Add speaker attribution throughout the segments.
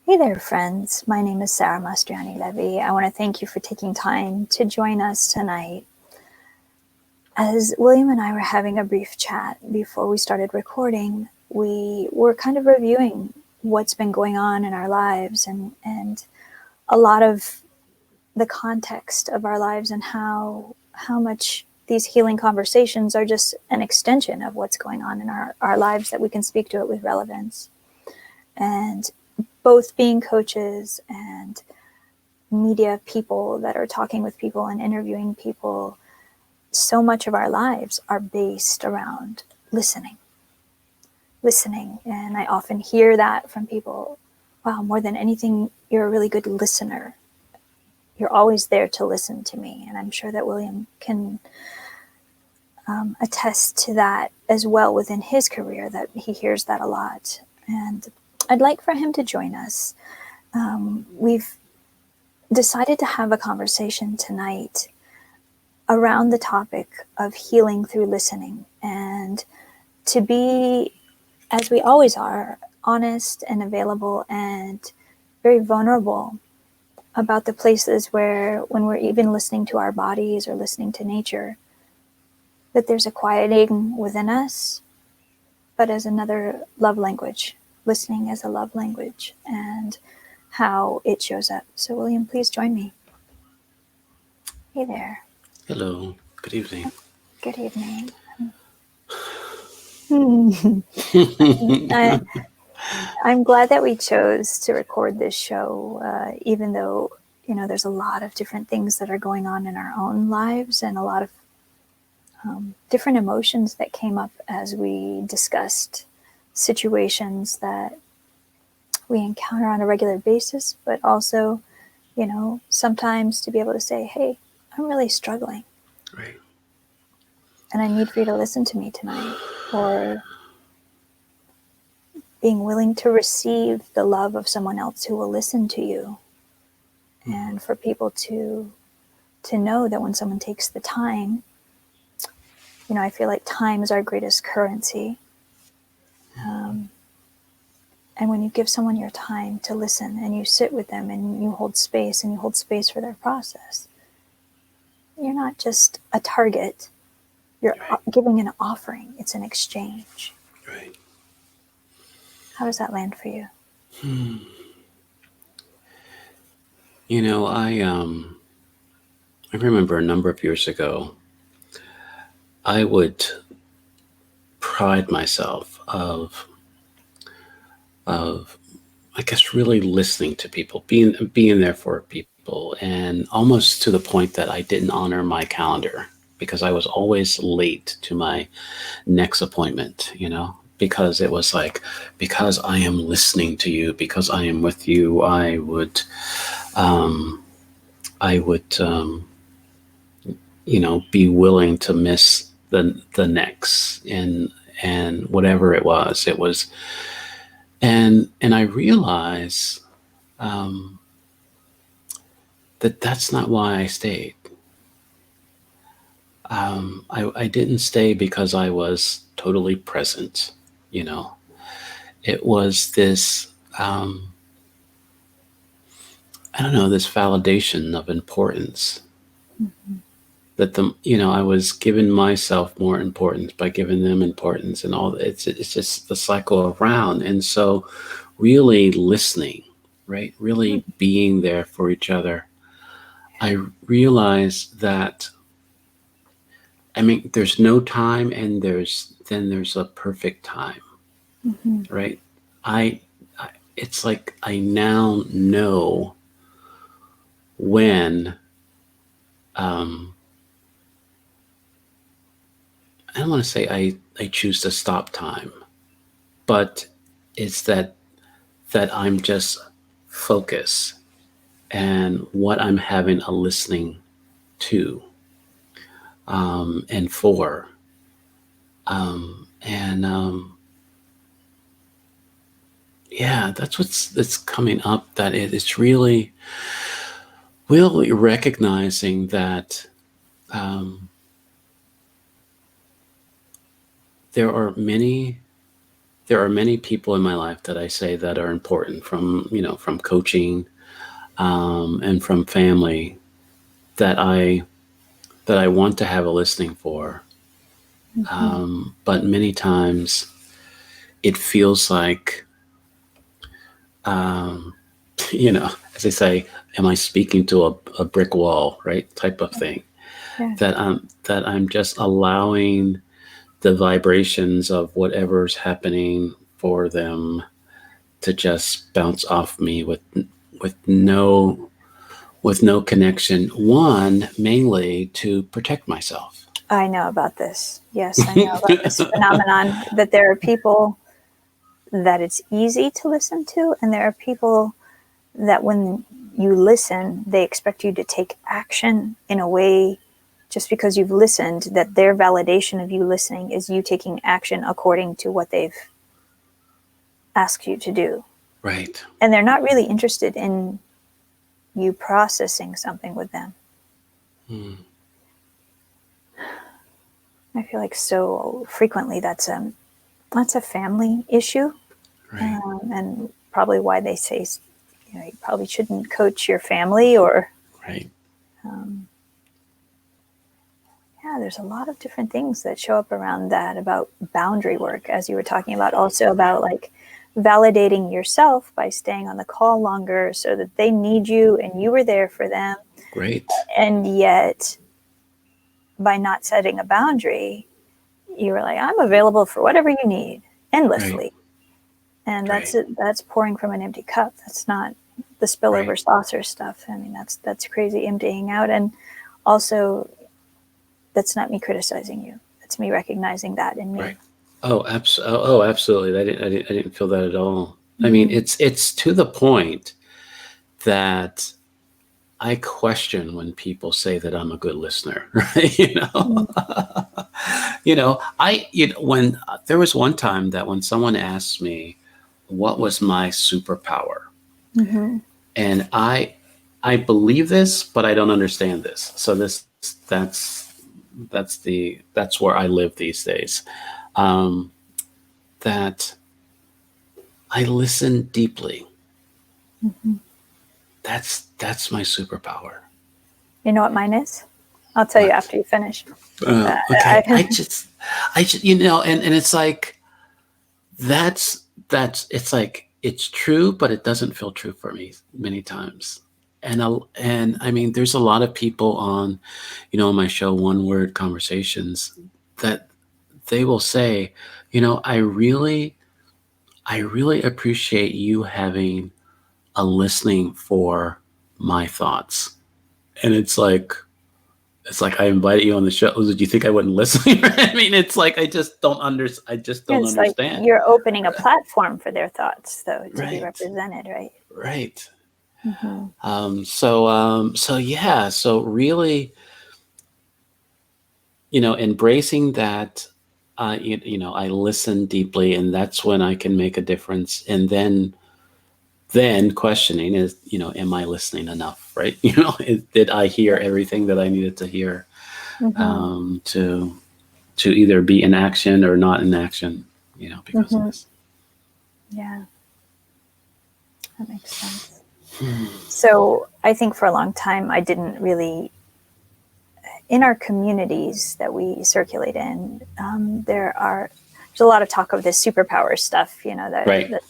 Speaker 1: Hey there, friends. My name is Sarah Mastriani Levi. I want to thank you for taking time to join us tonight. As William and I were having a brief chat before we started recording, we were kind of reviewing what's been going on in our lives and a lot of the context of our lives and how much these healing conversations are just an extension of what's going on in our lives, that we can speak to it with relevance. And both being coaches and media people that are talking with people and interviewing people, so much of our lives are based around listening. And I often hear that from people. Wow, more than anything, you're a really good listener. You're always there to listen to me. And I'm sure that William can attest to that as well within his career, that he hears that a lot. And I'd like for him to join us. We've decided to have a conversation tonight around the topic of healing through listening, and to be, as we always are, honest and available and very vulnerable about the places where, when we're even listening to our bodies or listening to nature, that there's a quieting within us, but as another love language, listening as a love language, and how it shows up. So William, please join me. Hey there.
Speaker 2: Hello, good evening.
Speaker 1: Good evening. I'm glad that we chose to record this show, even though, there's a lot of different things that are going on in our own lives, and a lot of different emotions that came up as we discussed situations that we encounter on a regular basis, but also, sometimes to be able to say, hey, I'm really struggling.
Speaker 2: Right.
Speaker 1: And I need for you to listen to me tonight. Or being willing to receive the love of someone else who will listen to you. And for people to know that when someone takes the time, I feel like time is our greatest currency. And when you give someone your time to listen, and you sit with them and you hold space, and you hold space for their process, you're not just a target, you're giving an offering. It's an exchange.
Speaker 2: Right.
Speaker 1: How does that land for you?
Speaker 2: I remember a number of years ago, I would pride myself of I guess really listening to people, being there for people, and almost to the point that I didn't honor my calendar because I was always late to my next appointment, because it was like, because I am listening to you, because I am with you, I would be willing to miss the next, and whatever it was, and I realize that that's not why I stayed. I didn't stay because I was totally present. It was this, I don't know, this validation of importance. That I was giving myself more importance by giving them importance, and all. It's just the cycle around. And so, really listening, right? Really being there for each other. I realized that. I mean, there's no time, and there's a perfect time, right? I it's like I now know when. I don't want to say I choose to stop time, but it's that I'm just focused and what I'm having a listening to, and for, and yeah, that's coming up. That it's really recognizing that there are many there are many people in my life that I say that are important, from, from coaching, and from family, that I want to have a listening for.
Speaker 1: Mm-hmm.
Speaker 2: But many times it feels like, as they say, am I speaking to a brick wall, right? Type of thing.
Speaker 1: Yeah.
Speaker 2: That I'm just allowing the vibrations of whatever's happening for them to just bounce off me with no with no connection. One, mainly to protect myself.
Speaker 1: I know about this. Yes, I know about this phenomenon that there are people that it's easy to listen to, and there are people that when you listen, they expect you to take action in a way just because you've listened, that their validation of you listening is you taking action according to what they've asked you to do.
Speaker 2: Right.
Speaker 1: And they're not really interested in you processing something with them. I feel like so frequently that's a family issue,
Speaker 2: Right.
Speaker 1: and probably why they say you probably shouldn't coach your family, or
Speaker 2: Right.
Speaker 1: yeah, there's a lot of different things that show up around that, about boundary work, as you were talking about, also about like validating yourself by staying on the call longer so that they need you and you were there for them.
Speaker 2: Great.
Speaker 1: And yet, by not setting a boundary, you were like, I'm available for whatever you need
Speaker 2: Right.
Speaker 1: endlessly. And
Speaker 2: Right.
Speaker 1: that's pouring from an empty cup. That's not the
Speaker 2: Right.
Speaker 1: spillover saucer stuff. I mean, that's crazy emptying out. And also, that's not me criticizing you. That's me recognizing that in me.
Speaker 2: Right. Oh, absolutely. I didn't feel that at all. I mean,
Speaker 1: Mm-hmm.
Speaker 2: it's to the point that I question when people say that I'm a good listener, right? When there was one time that when someone asked me what was my superpower,
Speaker 1: Mm-hmm.
Speaker 2: and I believe this, but I don't understand this. So that's where I live these days. Um, that I listen deeply.
Speaker 1: Mm-hmm.
Speaker 2: That's my superpower.
Speaker 1: You know what mine is? I'll tell you
Speaker 2: What?
Speaker 1: after you finish.
Speaker 2: Okay,
Speaker 1: I,
Speaker 2: I just, and it's like it's like it's true, but it doesn't feel true for me many times. And I mean, there's a lot of people on, on my show, One Word Conversations, that they will say, I really appreciate you having a listening for my thoughts. And it's like I invited you on the show. Did you think I wouldn't listen? I mean, it's like I just don't
Speaker 1: it's like
Speaker 2: understand.
Speaker 1: you're opening a platform for their thoughts, though, to be
Speaker 2: Right.
Speaker 1: represented, right?
Speaker 2: Right.
Speaker 1: Mm-hmm.
Speaker 2: So yeah, so really, embracing that, I listen deeply, and that's when I can make a difference. And then questioning is, am I listening enough? Right? Did I hear everything that I needed to hear,
Speaker 1: Mm-hmm.
Speaker 2: to either be in action or not in action, because of
Speaker 1: Mm-hmm.
Speaker 2: this.
Speaker 1: Yeah, that makes sense. So I think for a long time, I didn't really, in our communities that we circulate in, there's a lot of talk of this superpower stuff,
Speaker 2: Right.
Speaker 1: the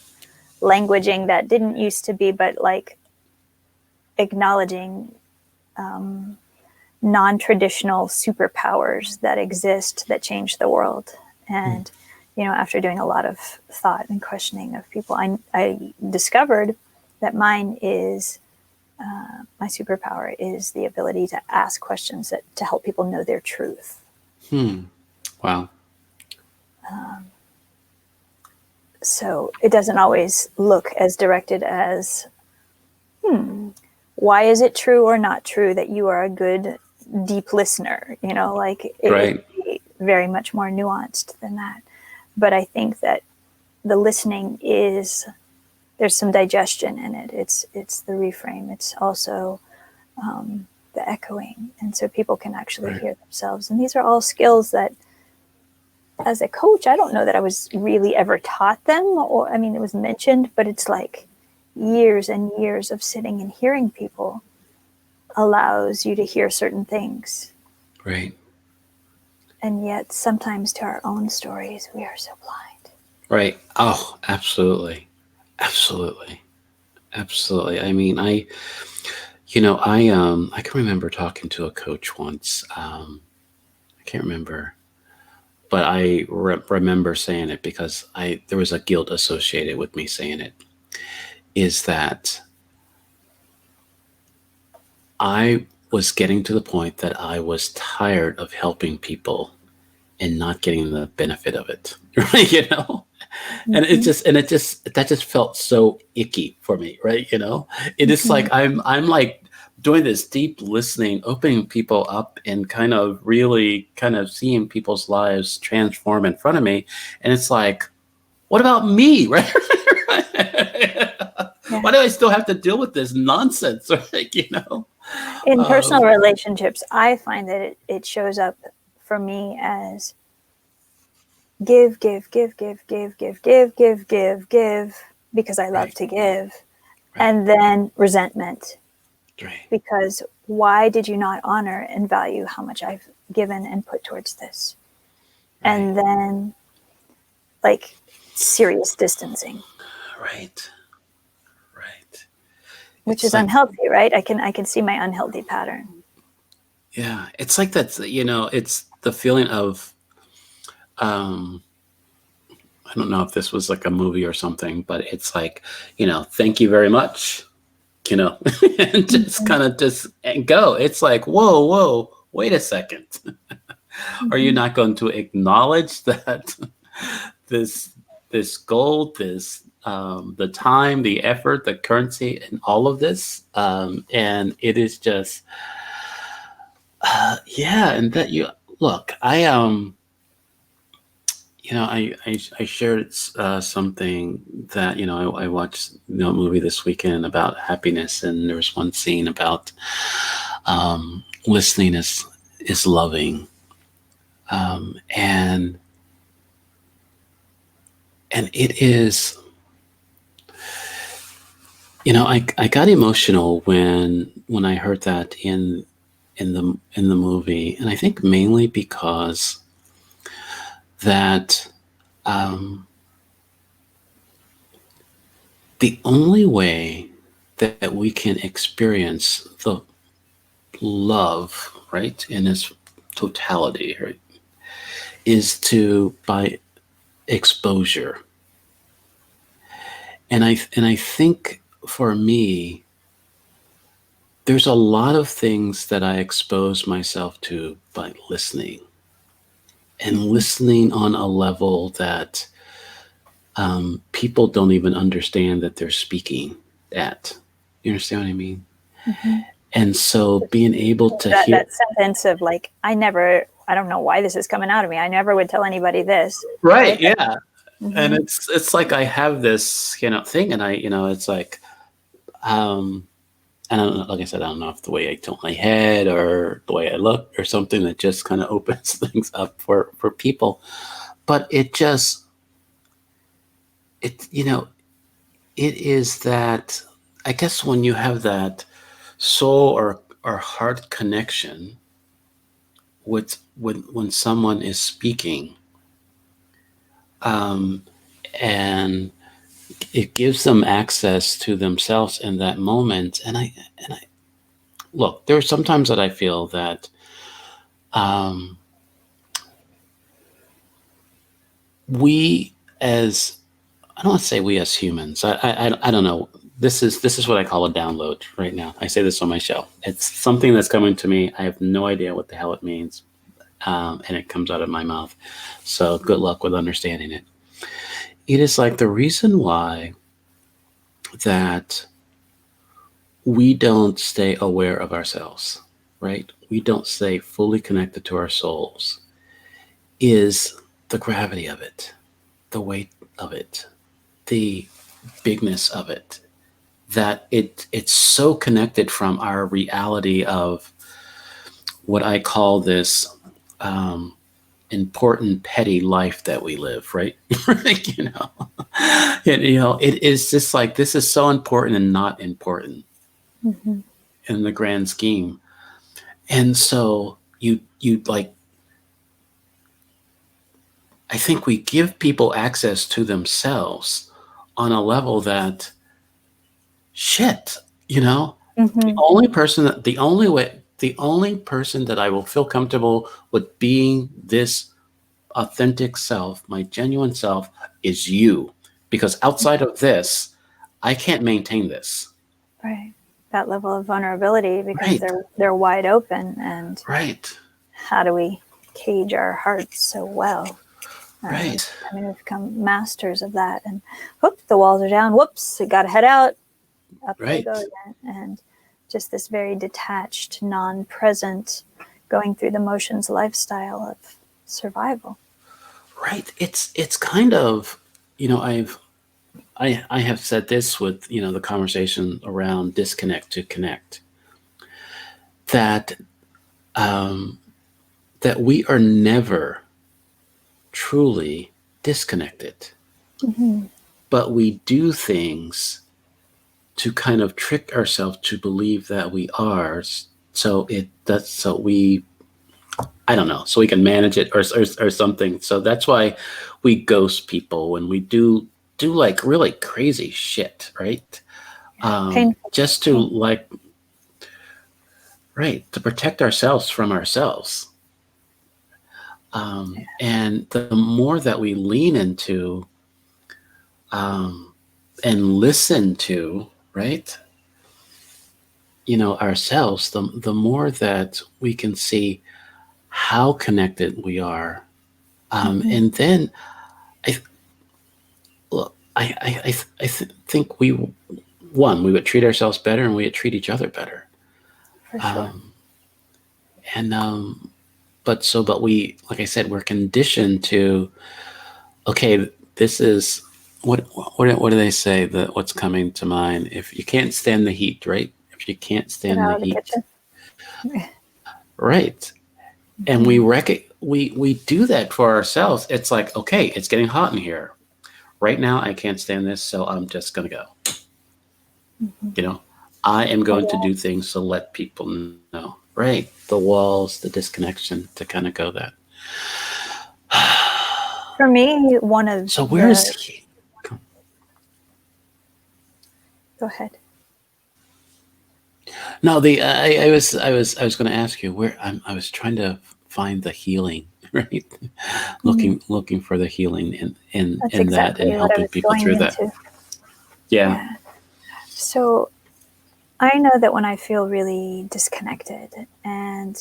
Speaker 1: languaging that didn't used to be, but like acknowledging non-traditional superpowers that exist that change the world. And after doing a lot of thought and questioning of people, I discovered that my superpower is the ability to ask questions to help people know their truth.
Speaker 2: Wow.
Speaker 1: So it doesn't always look as directed as, why is it true or not true that you are a good, deep listener? Like it
Speaker 2: Right.
Speaker 1: can be very much more nuanced than that. But I think that the listening there's some digestion in it. It's the reframe. It's also the echoing. And so people can actually
Speaker 2: Right.
Speaker 1: hear themselves. And these are all skills that as a coach, I don't know that I was really ever taught them, or I mean, it was mentioned, but it's like years and years of sitting and hearing people allows you to hear certain things.
Speaker 2: Right.
Speaker 1: And yet sometimes to our own stories, we are so blind.
Speaker 2: Right. Oh, absolutely. Absolutely. Absolutely. I mean, I can remember talking to a coach once. I can't remember, but I remember saying it because there was a guilt associated with me saying it, is that I was getting to the point that I was tired of helping people and not getting the benefit of it. Right. And that just felt so icky for me. Right. It is like I'm like doing this deep listening, opening people up and kind of really kind of seeing people's lives transform in front of me. And it's like, what about me? Right.
Speaker 1: Yeah.
Speaker 2: Why do I still have to deal with this nonsense? Right.
Speaker 1: In personal relationships, I find that it shows up for me as give, because I love
Speaker 2: Right.
Speaker 1: to give.
Speaker 2: Right.
Speaker 1: And then resentment,
Speaker 2: Right.
Speaker 1: because why did you not honor and value how much I've given and put towards this?
Speaker 2: Right.
Speaker 1: And then like serious distancing.
Speaker 2: Right. Right.
Speaker 1: Which
Speaker 2: It's
Speaker 1: is
Speaker 2: like,
Speaker 1: unhealthy, right? I can see my unhealthy pattern.
Speaker 2: yeah, it's like that's, it's the feeling of, I don't know if this was like a movie or something, but it's like, thank you very much, and just kind of just and go. It's like, whoa, wait a second. Are you not going to acknowledge that this, gold, the time, the effort, the currency, and all of this, and it is just, yeah, and that you look, I shared something that I watched a movie this weekend about happiness, and there was one scene about listening is loving, and it is. I got emotional when I heard that in the movie, and I think mainly because that. The only way that we can experience the love, right, in its totality, right, is by exposure. And I think for me, there's a lot of things that I expose myself to by listening, and listening on a level that people don't even understand that they're speaking at. You understand what I mean?
Speaker 1: Mm-hmm.
Speaker 2: And so being able to hear
Speaker 1: that sentence of like, I don't know why this is coming out of me. I never would tell anybody this.
Speaker 2: right, yeah. And
Speaker 1: Mm-hmm.
Speaker 2: it's like I have this thing, and it's like, and I don't know, like I said, I don't know if the way I tilt my head or the way I look or something that just kind of opens things up for people, but it is that, I guess, when you have that soul or heart connection with when someone is speaking, and it gives them access to themselves in that moment. And I look, there are some times that I feel that we as I don't want to say we as humans. I don't know. This is what I call a download right now. I say this on my show. It's something that's coming to me. I have no idea what the hell it means, and it comes out of my mouth. So good luck with understanding it. It is like the reason why that we don't stay aware of ourselves, right? We don't stay fully connected to our souls, is the gravity of it, the weight of it, the bigness of it, that it's so connected from our reality of what I call this important petty life that we live, right? you know, it is just like, this is so important and not important
Speaker 1: Mm-hmm.
Speaker 2: in the grand scheme. And so you like, I think we give people access to themselves on a level that, shit, the
Speaker 1: Mm-hmm.
Speaker 2: only person that I will feel comfortable with being this authentic self, my genuine self, is you. Because outside of this, I can't maintain this.
Speaker 1: Right. That level of vulnerability, because
Speaker 2: Right.
Speaker 1: they're wide open, and
Speaker 2: Right.
Speaker 1: how do we cage our hearts so well?
Speaker 2: Right.
Speaker 1: I mean, we've become masters of that, and whoop, the walls are down. Whoops, it got to head out. Up they go
Speaker 2: Right.
Speaker 1: again, and just this very detached, non-present, going through the motions lifestyle of survival.
Speaker 2: Right. It's kind of, I have said this with, the conversation around disconnect to connect, that um, that we are never truly disconnected,
Speaker 1: Mm-hmm.
Speaker 2: but we do things to kind of trick ourselves to believe that we are. So we, I don't know, so we can manage it, or something. So that's why we ghost people when we do like really crazy shit, right?
Speaker 1: Painful.
Speaker 2: Just to
Speaker 1: Pain.
Speaker 2: like, right, to protect ourselves from ourselves. And the more that we lean into and listen to, right, ourselves, the more that we can see how connected we are.
Speaker 1: Mm-hmm.
Speaker 2: And then I, well, think we would treat ourselves better, and we would treat each other better.
Speaker 1: For sure.
Speaker 2: Um, and but we, like I said, we're conditioned to, okay, this is what do they say, that what's coming to mind? If you can't stand the heat, right? If you can't
Speaker 1: Get
Speaker 2: stand the
Speaker 1: out of the
Speaker 2: heat,
Speaker 1: kitchen.
Speaker 2: right? And
Speaker 1: Mm-hmm.
Speaker 2: we do that for ourselves. It's like, okay, it's getting hot in here right now. I can't stand this, so I'm just gonna go.
Speaker 1: Mm-hmm.
Speaker 2: You know, I am
Speaker 1: A
Speaker 2: going to
Speaker 1: wall.
Speaker 2: do things to let people know. Right, the walls, the disconnection, to kind of go that.
Speaker 1: For me, one of
Speaker 2: So where is
Speaker 1: the
Speaker 2: he?
Speaker 1: go ahead.
Speaker 2: No, I was going to ask you where I was trying to find the healing, right?
Speaker 1: Mm-hmm.
Speaker 2: Looking for the healing
Speaker 1: That's
Speaker 2: in that, and
Speaker 1: exactly what I
Speaker 2: helping
Speaker 1: was
Speaker 2: people
Speaker 1: going
Speaker 2: through that.
Speaker 1: into.
Speaker 2: Yeah.
Speaker 1: Yeah. So I know that when I feel really disconnected, and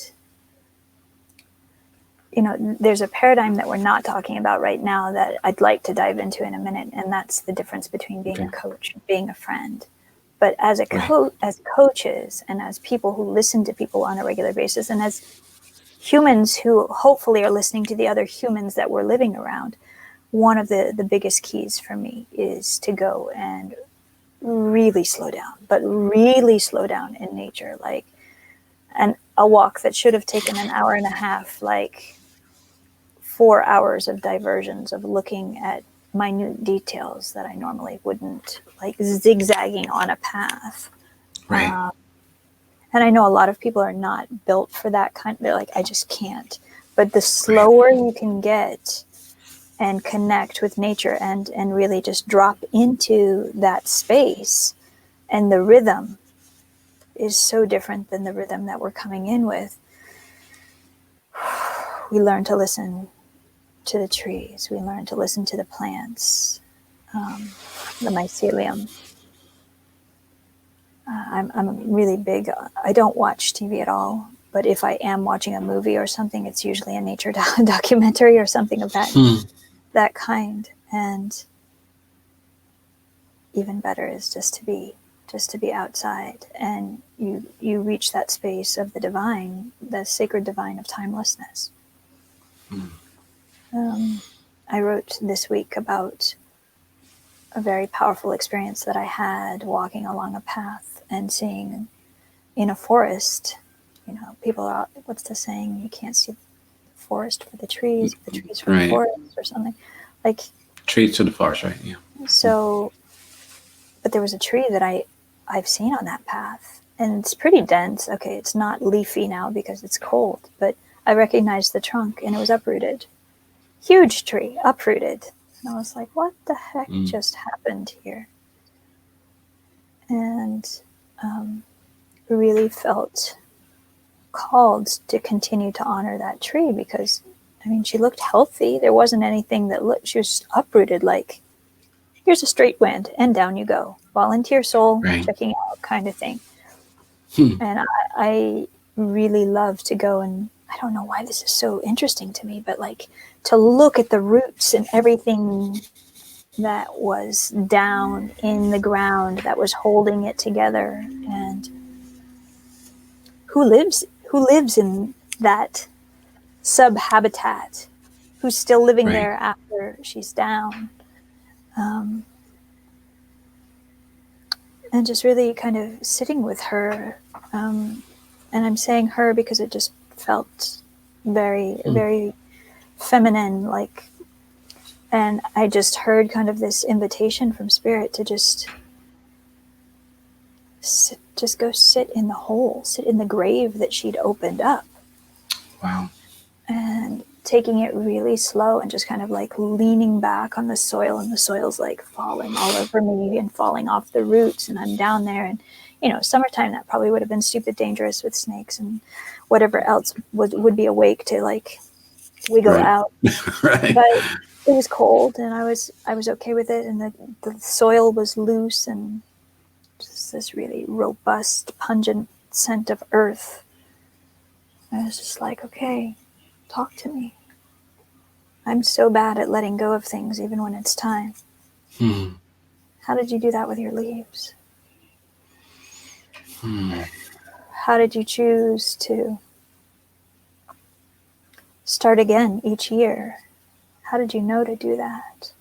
Speaker 1: there's a paradigm that we're not talking about right now that I'd like to dive into in a minute, and that's the difference between being a
Speaker 2: Okay.
Speaker 1: coach and being a friend. But as
Speaker 2: Right.
Speaker 1: as coaches, and as people who listen to people on a regular basis, and as humans who hopefully are listening to the other humans that we're living around, one of the biggest keys for me is to go and really slow down, but really slow down in nature, like, and a walk that should have taken an hour and a half, like 4 hours of diversions of looking at minute details that I normally wouldn't, like zigzagging on a path.
Speaker 2: Right.
Speaker 1: And I know a lot of people are not built for that kind. They're like, I just can't. But the
Speaker 2: Right.
Speaker 1: slower you can get and connect with nature, and really just drop into that space, and the rhythm is so different than the rhythm that we're coming in with. We learn to listen to the trees. We learn to listen to the plants, the mycelium. I'm really big. I don't watch TV at all, but if I am watching a movie or something, it's usually a nature documentary or something of
Speaker 2: Hmm.
Speaker 1: that kind. And even better is just to be outside, and you reach that space of the divine, the sacred divine of timelessness. I wrote this week about a very powerful experience that I had walking along a path and seeing in a forest. People are, what's the saying? You can't see forest for the trees, the trees for the
Speaker 2: Right.
Speaker 1: forest, or something. Like,
Speaker 2: Trees to the forest, right? Yeah.
Speaker 1: so, but there was a tree that I've seen on that path, and it's pretty dense. Okay, it's not leafy now because it's cold, but I recognized the trunk, and it was uprooted. Huge tree, uprooted. And I was like, what the heck just happened here? And really felt called to continue to honor that tree because, I mean, she looked healthy. There wasn't anything that looked, she was just uprooted, like, here's a straight wind and down you go. Volunteer soul,
Speaker 2: Right.
Speaker 1: checking out kind of thing. And I really love to go, and I don't know why this is so interesting to me, but like to look at the roots and everything that was down in the ground that was holding it together, and who lives in that subhabitat, who's still living
Speaker 2: Right.
Speaker 1: there after she's down. And just really kind of sitting with her. And I'm saying her because it just felt very, very feminine, like, and I just heard kind of this invitation from Spirit to just go sit in the hole, sit in the grave that she'd opened up.
Speaker 2: Wow.
Speaker 1: And taking it really slow and just kind of like leaning back on the soil, and the soil's like falling all over me and falling off the roots, and I'm down there, and you know, summertime, that probably would have been stupid dangerous with snakes and whatever else would be awake to like wiggle
Speaker 2: Right.
Speaker 1: out.
Speaker 2: Right.
Speaker 1: But it was cold, and I was okay with it, and the soil was loose, and just this really robust, pungent scent of earth. I was just like, okay, talk to me. I'm so bad at letting go of things, even when it's time. How did you do that with your leaves? How did you choose to start again each year? How did you know to do that?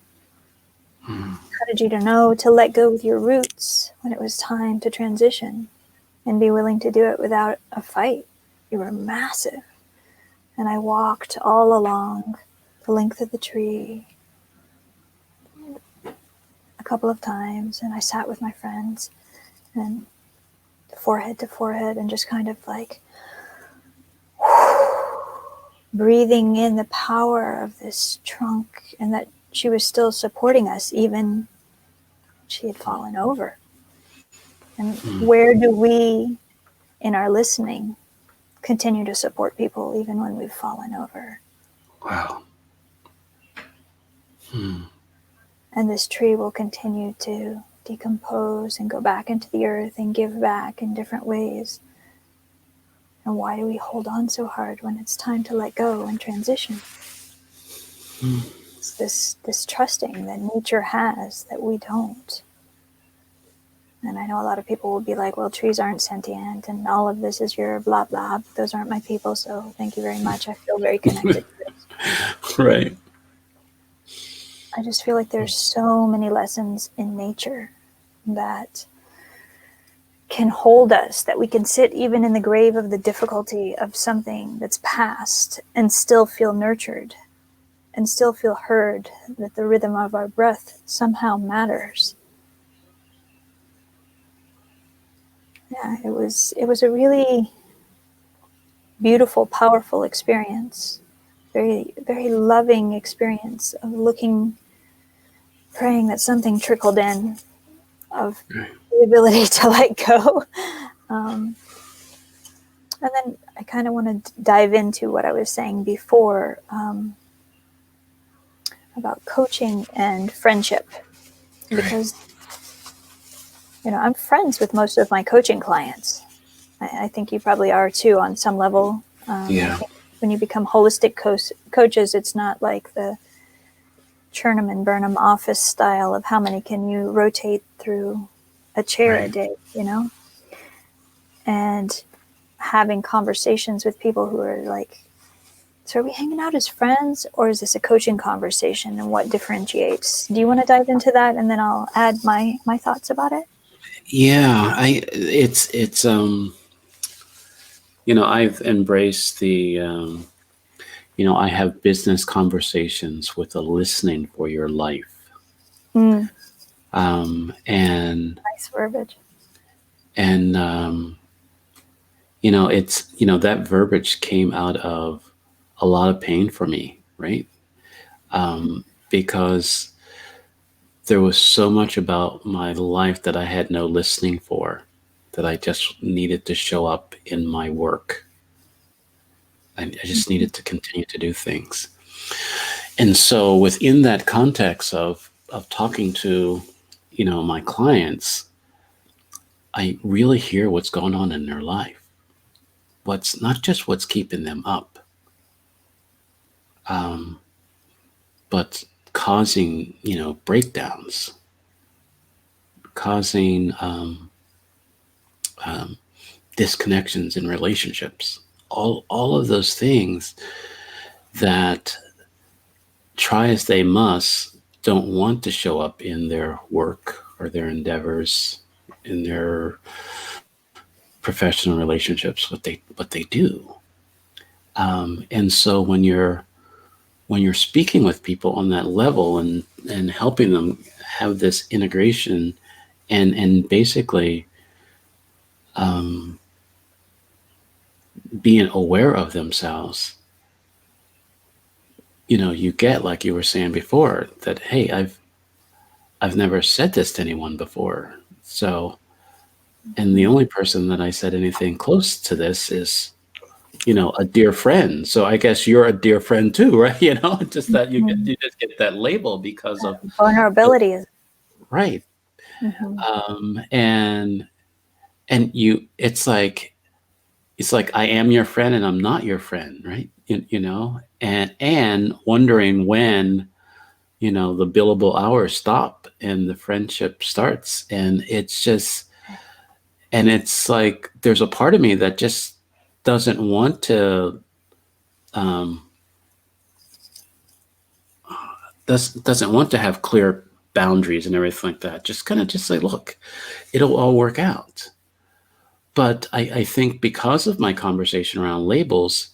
Speaker 1: How did you know to let go with your roots when it was time to transition and be willing to do it without a fight? You were massive. And I walked all along the length of the tree a couple of times, and I sat with my friends and forehead to forehead and just kind of like breathing in the power of this trunk, and that she was still supporting us even she had fallen over. And where do we, in our listening, continue to support people even when we've fallen over?
Speaker 2: Wow.
Speaker 1: And this tree will continue to decompose and go back into the earth and give back in different ways. And why do we hold on so hard when it's time to let go and transition? It's this trusting that nature has that we don't. And I know a lot of people will be like, well, trees aren't sentient and all of this is your blah, blah. Those aren't my people, so thank you very much. I feel very connected to this.
Speaker 2: Right.
Speaker 1: I just feel like there's so many lessons in nature that can hold us, that we can sit even in the grave of the difficulty of something that's past and still feel nurtured and still feel heard, that the rhythm of our breath somehow matters. Yeah, it was a really beautiful, powerful experience. Very, very loving experience of looking, praying that something trickled in of the ability to let go. And then I kind of want to dive into what I was saying before about coaching and friendship, because you know, I'm friends with most of my coaching clients. I think you probably are too on some level. I think when you become holistic coaches, it's not like the Churnham and Burnham office style of how many can you rotate through a chair a day, you know? And having conversations with people who are like, so are we hanging out as friends, or is this a coaching conversation, and what differentiates? Do you want to dive into that, and then I'll add my thoughts about it?
Speaker 2: Yeah, it's you know, I've embraced the I have business conversations with a listening for your life.
Speaker 1: Mm,
Speaker 2: And
Speaker 1: nice verbiage.
Speaker 2: and it's that verbiage came out of a lot of pain for me, right? Because there was so much about my life that I had no listening for, that I just needed to show up in my work. I just
Speaker 1: Mhm.
Speaker 2: needed to continue to do things. And so within that context of talking to, my clients, I really hear what's going on in their life. What's not just what's keeping them up, um, but causing, breakdowns, causing disconnections in relationships. All of those things that, try as they must, don't want to show up in their work or their endeavors, in their professional relationships, what they do. And so when you're speaking with people on that level, and helping them have this integration, and basically being aware of themselves, you get, like you were saying before, that, hey, I've never said this to anyone before. So, and the only person that I said anything close to this is, a dear friend. So I guess you're a dear friend too, right? Just that
Speaker 1: Mhm.
Speaker 2: you just get that label because of,
Speaker 1: Vulnerability is.
Speaker 2: right.
Speaker 1: Mhm.
Speaker 2: And it's like I am your friend and I'm not your friend, right? And wondering when, the billable hours stop and the friendship starts. And it's like there's a part of me that just doesn't want to, um, doesn't want to have clear boundaries and everything like that. Just kind of just say, look, it'll all work out. But I think because of my conversation around labels,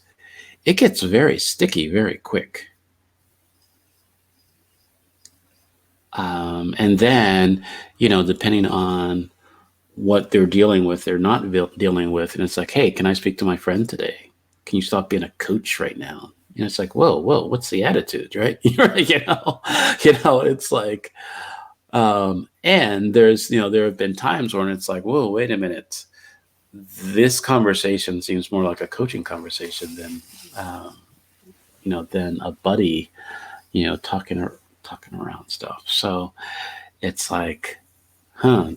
Speaker 2: it gets very sticky very quick. And then, depending on what they're dealing with, they're not dealing with, and it's like, hey, can I speak to my friend today? Can you stop being a coach right now? It's like, whoa, what's the attitude, right? It's like, and there have been times when it's like, whoa, wait a minute, this conversation seems more like a coaching conversation um, than a buddy, talking around stuff. So it's like,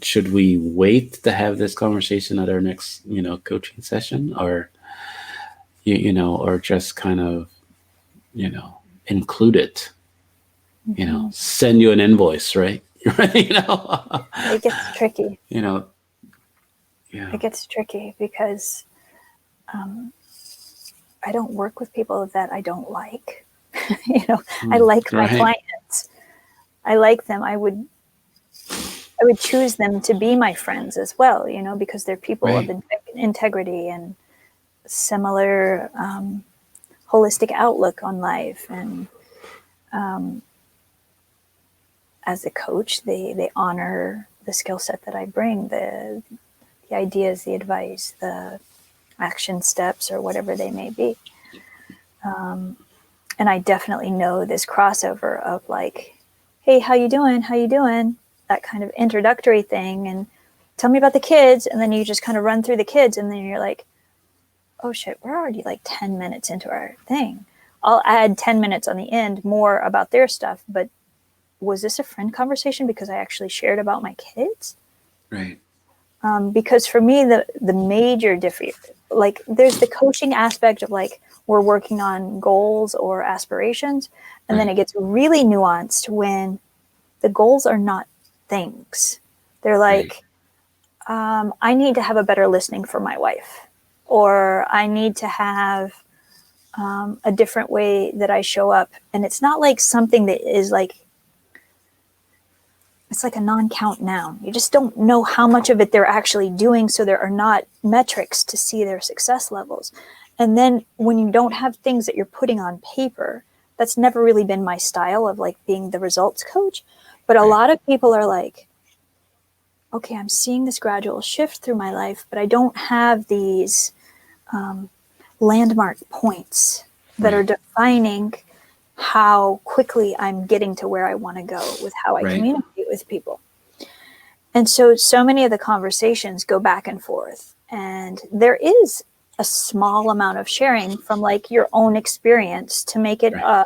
Speaker 2: should we wait to have this conversation at our next, coaching session, or just kind of, include it,
Speaker 1: Mhm.
Speaker 2: send you an invoice, right? Right.
Speaker 1: It gets tricky.
Speaker 2: you know, yeah,
Speaker 1: It gets tricky because um, I don't work with people that I don't like. I like my
Speaker 2: right,
Speaker 1: clients. I like them. I would choose them to be my friends as well, because they're people of
Speaker 2: right,
Speaker 1: integrity and similar holistic outlook on life. And um, as a coach, they honor the skill set that I bring, the ideas, the advice, the action steps, or whatever they may be. And I definitely know this crossover of like, hey, how you doing? How you doing? That kind of introductory thing, and tell me about the kids, and then you just kind of run through the kids, and then you're like, oh shit, we're already like 10 minutes into our thing. I'll add 10 minutes on the end more about their stuff, but was this a friend conversation because I actually shared about my kids?
Speaker 2: right,
Speaker 1: Because for me, the major difference, like there's the coaching aspect of like we're working on goals or aspirations, and then
Speaker 2: right,
Speaker 1: it gets really nuanced when the goals are not things. They're
Speaker 2: right,
Speaker 1: like, I need to have a better listening for my wife, or I need to have a different way that I show up. And it's not like something that is like, it's like a non-count noun. You just don't know how much of it they're actually doing, so there are not metrics to see their success levels. And then when you don't have things that you're putting on paper, that's never really been my style of like being the results coach. But a lot of people are like, okay, I'm seeing this gradual shift through my life, but I don't have these landmark points that are defining how quickly I'm getting to where I want to go with how I communicate with people. And so many of the conversations go back and forth, and there is a small amount of sharing from like your own experience to make it a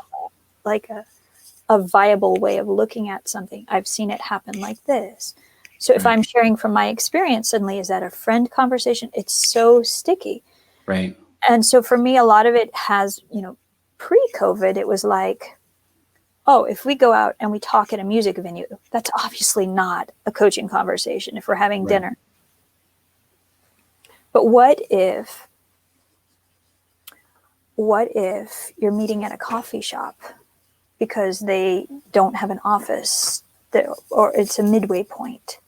Speaker 1: viable way of looking at something. I've seen it happen like this. So if I'm sharing from my experience, suddenly is that a friend conversation? It's so sticky.
Speaker 2: Right.
Speaker 1: And so for me, a lot of it has, pre-COVID, it was like, oh, if we go out and we talk at a music venue, that's obviously not a coaching conversation if we're having dinner. But what if you're meeting at a coffee shop because they don't have an office there, or it's a midway point,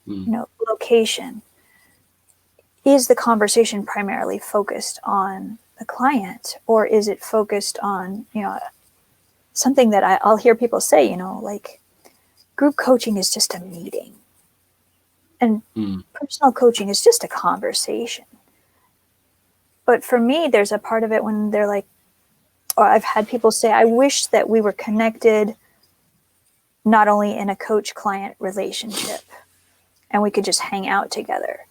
Speaker 1: location? Is the conversation primarily focused on the client, or is it focused on, something that I'll hear people say, like group coaching is just a meeting and personal coaching is just a conversation. But for me, there's a part of it when they're like, or I've had people say, I wish that we were connected not only in a coach-client relationship and we could just hang out together.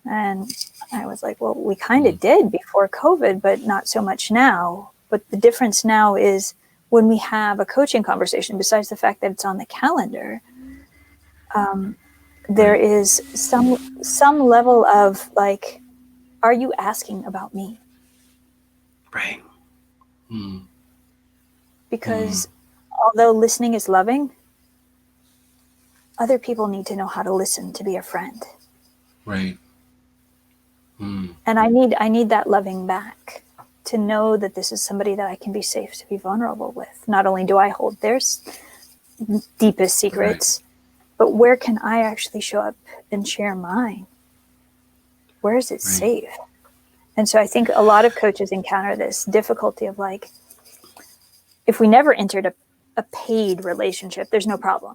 Speaker 1: And I was like, well, we kind of did before COVID, but not so much now. But the difference now is when we have a coaching conversation, besides the fact that it's on the calendar, there is some level of like, are you asking about me?
Speaker 2: Right.
Speaker 1: Because although listening is loving, other people need to know how to listen to be a friend.
Speaker 2: Right.
Speaker 1: And I need that loving back, to know that this is somebody that I can be safe to be vulnerable with. Not only do I hold their deepest secrets, but where can I actually show up and share mine? Where is it safe? And so I think a lot of coaches encounter this difficulty of like, if we never entered a paid relationship, there's no problem.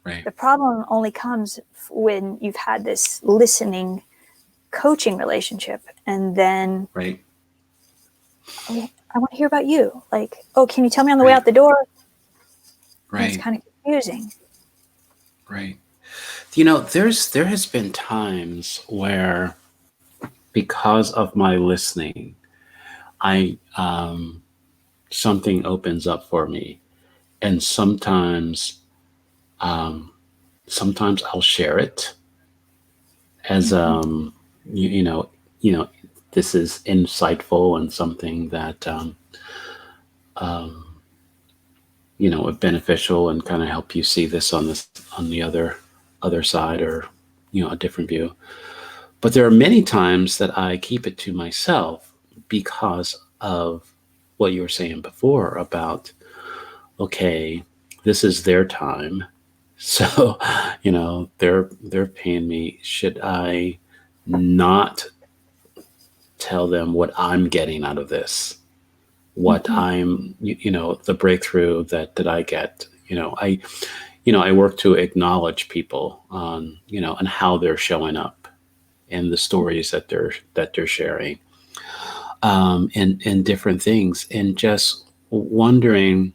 Speaker 1: The problem only comes when you've had this listening coaching relationship, and then oh, I want to hear about you. Like, oh, can you tell me on the way out the door? And it's kind of confusing.
Speaker 2: Right. There has been times where, because of my listening, I something opens up for me, and sometimes I'll share it as this is insightful and something that beneficial, and kind of help you see this on the other side, or a different view. But there are many times that I keep it to myself because of what you were saying before about, okay, this is their time. So, they're paying me. Should I not tell them what I'm getting out of this? What I'm, the breakthrough that I get, I work to acknowledge people on, and how they're showing up, and the stories that they're sharing, and different things, and just wondering.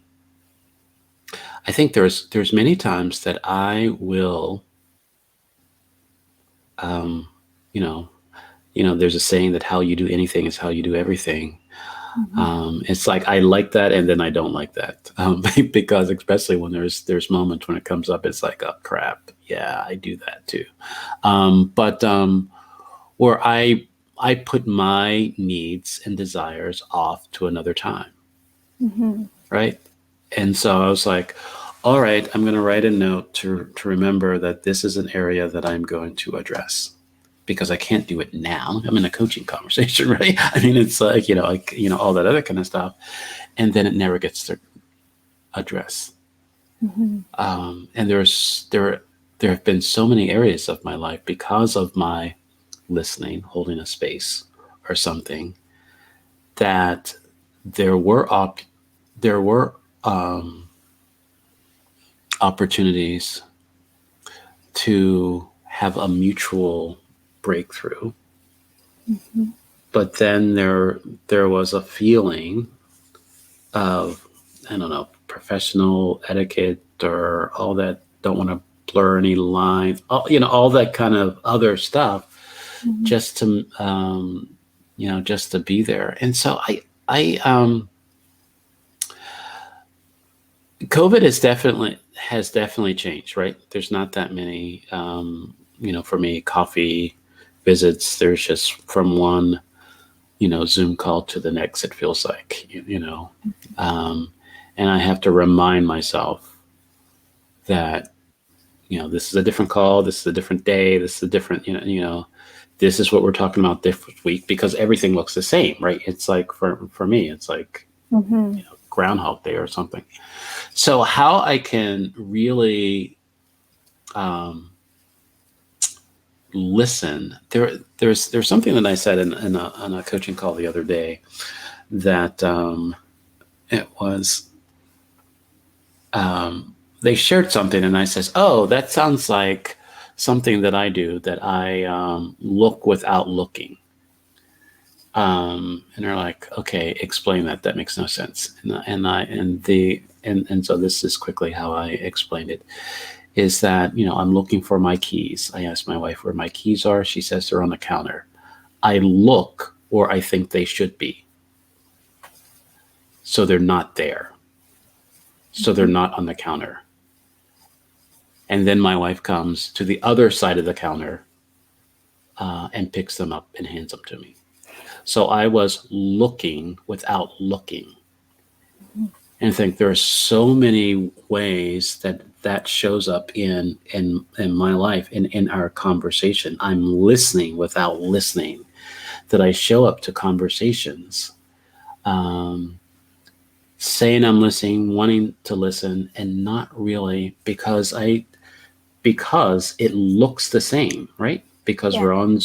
Speaker 2: I think there's many times that I will, there's a saying that how you do anything is how you do everything. It's like, I like that, and then I don't like that, because especially when there's moments when it comes up, it's like, oh crap, yeah, I do that too. But where I put my needs and desires off to another time, right? And so I was like, all right, I'm going to write a note to remember that this is an area that I'm going to address, because I can't do it now. I'm in a coaching conversation, right? I mean, it's like, all that other kind of stuff. And then it never gets to address. And there have been so many areas of my life, because of my listening, holding a space or something, that there were opportunities to have a mutual breakthrough, but then there was a feeling of, I don't know, professional etiquette or all that. Don't want to blur any lines, all that kind of other stuff, just to just to be there. And so I COVID has definitely changed, right? There's not that many, for me, coffee visits. There's just from one, Zoom call to the next, it feels like, and I have to remind myself that, this is a different call. This is a different day. This is a different, this is what we're talking about this week, because everything looks the same, right? It's like for me, it's like, Groundhog Day or something. So how I can really listen, there's something that I said in a coaching call the other day, that it was they shared something, and I says, oh, that sounds like something that I do, that I look without looking. And they're like, okay, explain that. That makes no sense. And so this is quickly how I explained it, is that, I'm looking for my keys. I asked my wife where my keys are. She says they're on the counter. I look, or I think they should be. So they're not there. So they're not on the counter. And then my wife comes to the other side of the counter and picks them up and hands them to me. So I was looking without looking. And I think there are so many ways that shows up in my life, in our conversation. I'm listening without listening. That I show up to conversations, saying I'm listening, wanting to listen, and not really, because it looks the same, right? Because we're on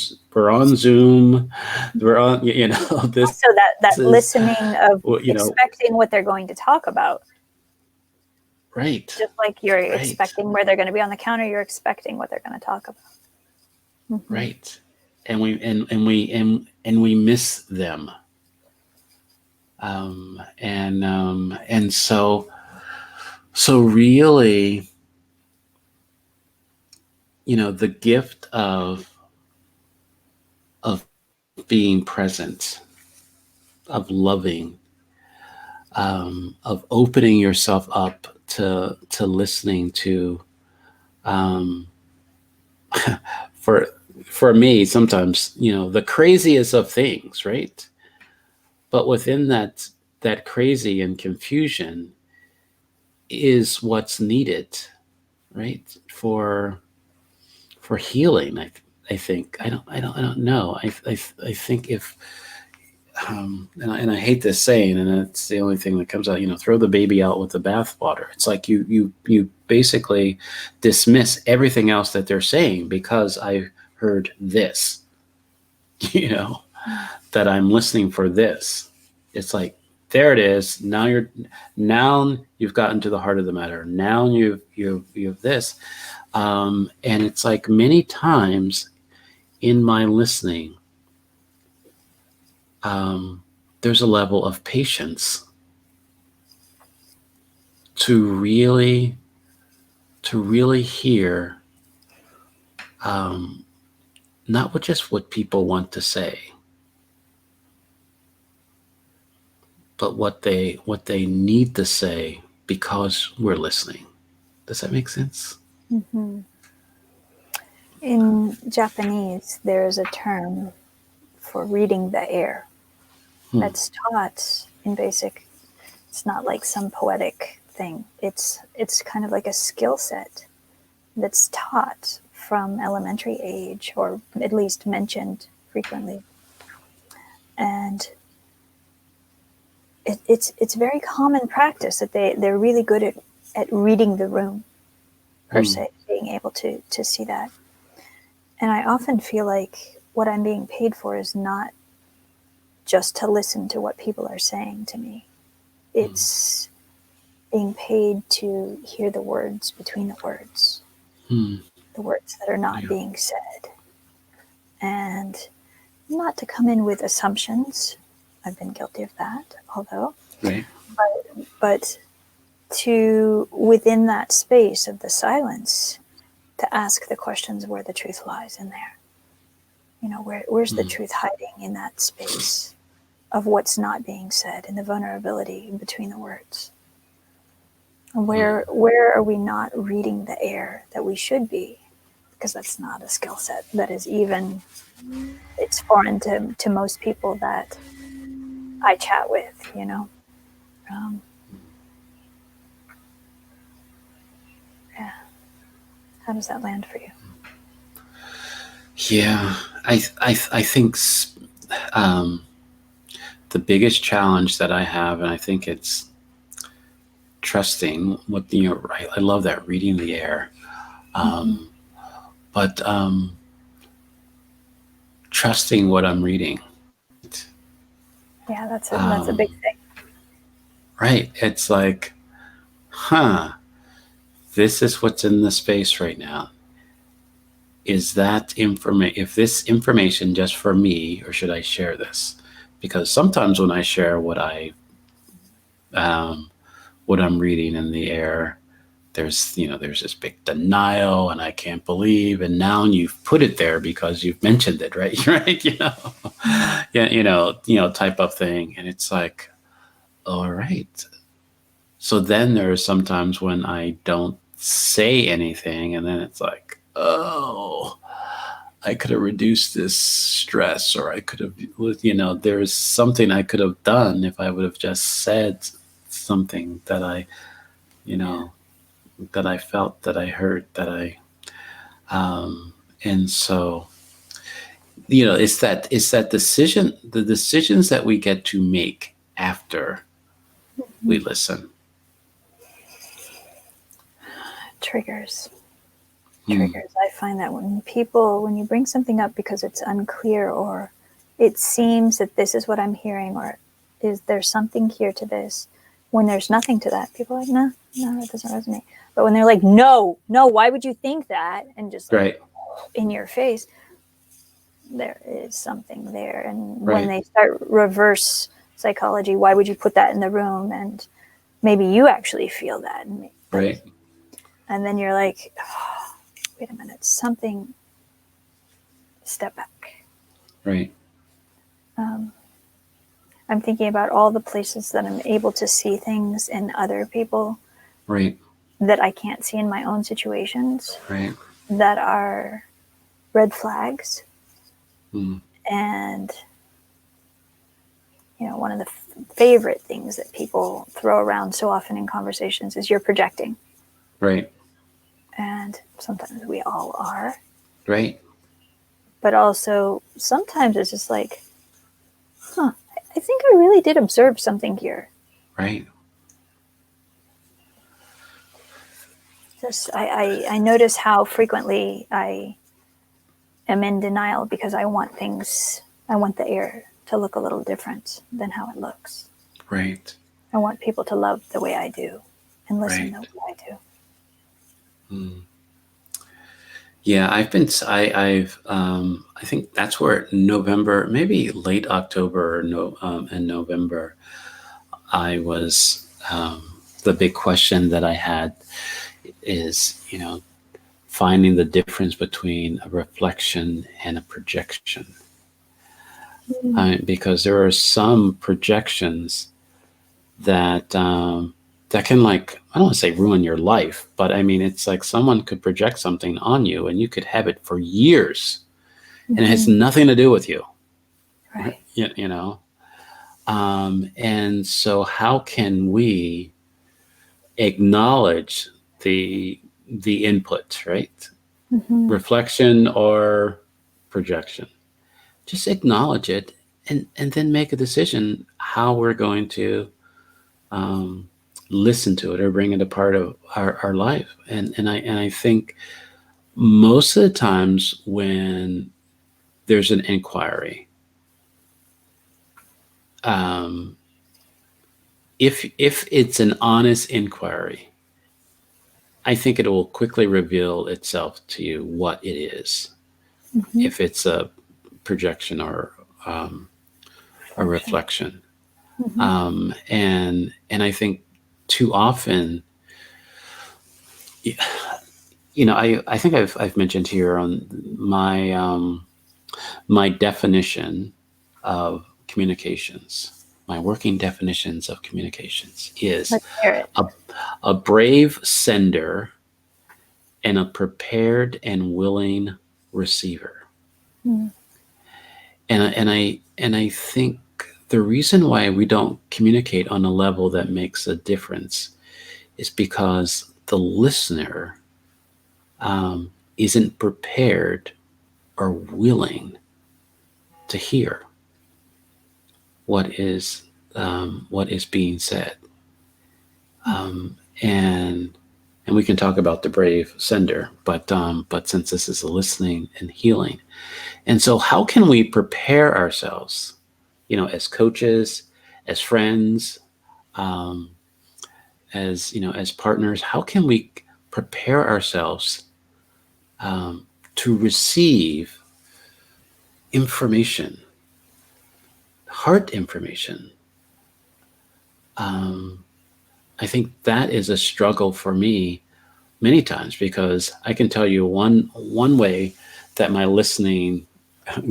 Speaker 2: Zoom, we're on, this.
Speaker 1: So that
Speaker 2: is,
Speaker 1: listening of expecting what they're going to talk about.
Speaker 2: Right.
Speaker 1: Just like you're expecting where they're going to be on the counter, you're expecting what they're going to talk about.
Speaker 2: Right. And we miss them. And so really, the gift of being present, of loving, of opening yourself up to listening to, for me, sometimes, the craziest of things, right? But within that crazy and confusion is what's needed, right? For healing. I think, I don't know. I think if, and I hate this saying, and it's the only thing that comes out, throw the baby out with the bathwater. It's like you basically dismiss everything else that they're saying because I heard this, that I'm listening for this. It's like, there it is. Now you've gotten to the heart of the matter. Now you've this. And it's like, many times in my listening, there's a level of patience to really hear, not just what people want to say, but what they need to say, because we're listening. Does that make sense?
Speaker 1: Mm-hmm. In Japanese, there is a term for reading the air that's taught in basic. It's not like some poetic thing. It's kind of like a skill set that's taught from elementary age, or at least mentioned frequently. And it's very common practice that they're really good at reading the room, per se, being able to see that. And I often feel like what I'm being paid for is not just to listen to what people are saying to me. It's being paid to hear the words between the words, the words that are not being said. And not to come in with assumptions. I've been guilty of that, although.
Speaker 2: Right.
Speaker 1: But to, within that space of the silence, to ask the questions where the truth lies in there. You know, where's the truth hiding in that space of what's not being said, in the vulnerability between the words? And where are we not reading the air that we should be? Because that's not a skill set that is even, it's foreign to most people that I chat with, you know. Yeah. How does that land for you?
Speaker 2: Yeah, I think the biggest challenge that I have, and I think it's trusting what, you know, right. I love that, reading the air. But trusting what I'm reading.
Speaker 1: Yeah, that's a big thing.
Speaker 2: Right. It's like, this is what's in the space right now. Is that if this information just for me, or should I share this? Because sometimes when I share what I'm reading in the air, there's this big denial, and I can't believe, and now you've put it there because you've mentioned it, right? Right. Type of thing. And it's like, all right. So then there are some times when I don't say anything, and then it's like, oh, I could have reduced this stress, or I could have, there's something I could have done if I would have just said something that I, that I felt, that I heard, and so, it's that decision, the decisions that we get to make after we listen.
Speaker 1: Triggers. I find that when you bring something up because it's unclear, or it seems that this is what I'm hearing, or is there something here to this, when there's nothing to that, people are like, no, that doesn't resonate. But when they're like, no, why would you think that? And just like, in your face, there is something there. And when they start reverse psychology, why would you put that in the room? And maybe you actually feel that.
Speaker 2: Right.
Speaker 1: And then you're like, oh, wait a minute, something, step back.
Speaker 2: Right.
Speaker 1: I'm thinking about all the places that I'm able to see things in other people.
Speaker 2: Right.
Speaker 1: That I can't see in my own situations.
Speaker 2: Right.
Speaker 1: That are red flags. And, one of the favorite things that people throw around so often in conversations is you're projecting.
Speaker 2: Right.
Speaker 1: And sometimes we all are.
Speaker 2: Right.
Speaker 1: But also sometimes it's just like, I think I really did observe something here.
Speaker 2: Right.
Speaker 1: Just I notice how frequently I am in denial because I want the air to look a little different than how it looks.
Speaker 2: Right.
Speaker 1: I want people to love the way I do and listen the way I do.
Speaker 2: Yeah, I think that's where November, maybe late October and November, I was, the big question that I had is, finding the difference between a reflection and a projection. Because there are some projections that that can, like, I don't want to say ruin your life, but I mean, it's like someone could project something on you and you could have it for years and it has nothing to do with you.
Speaker 1: Right.
Speaker 2: And so how can we acknowledge the input, right? Reflection or projection? Just acknowledge it and then make a decision how we're going to listen to it or bring it a part of our life. And I think most of the times when there's an inquiry, um, if it's an honest inquiry, I think it will quickly reveal itself to you what it is.
Speaker 1: Mm-hmm.
Speaker 2: If it's a projection or a reflection,
Speaker 1: Mm-hmm.
Speaker 2: and I think too often, I think I've mentioned here on my definition of communications, my working definitions of communications is
Speaker 1: Let's hear it.
Speaker 2: a brave sender and a prepared and willing receiver.
Speaker 1: Mm.
Speaker 2: And I think the reason why we don't communicate on a level that makes a difference is because the listener isn't prepared or willing to hear what is being said. And we can talk about the brave sender, but since this is a listening and healing, and so how can we prepare ourselves, as coaches, as friends, um, as partners? How can we prepare ourselves to receive information, heart information? I think that is a struggle for me many times, because I can tell you one way that my listening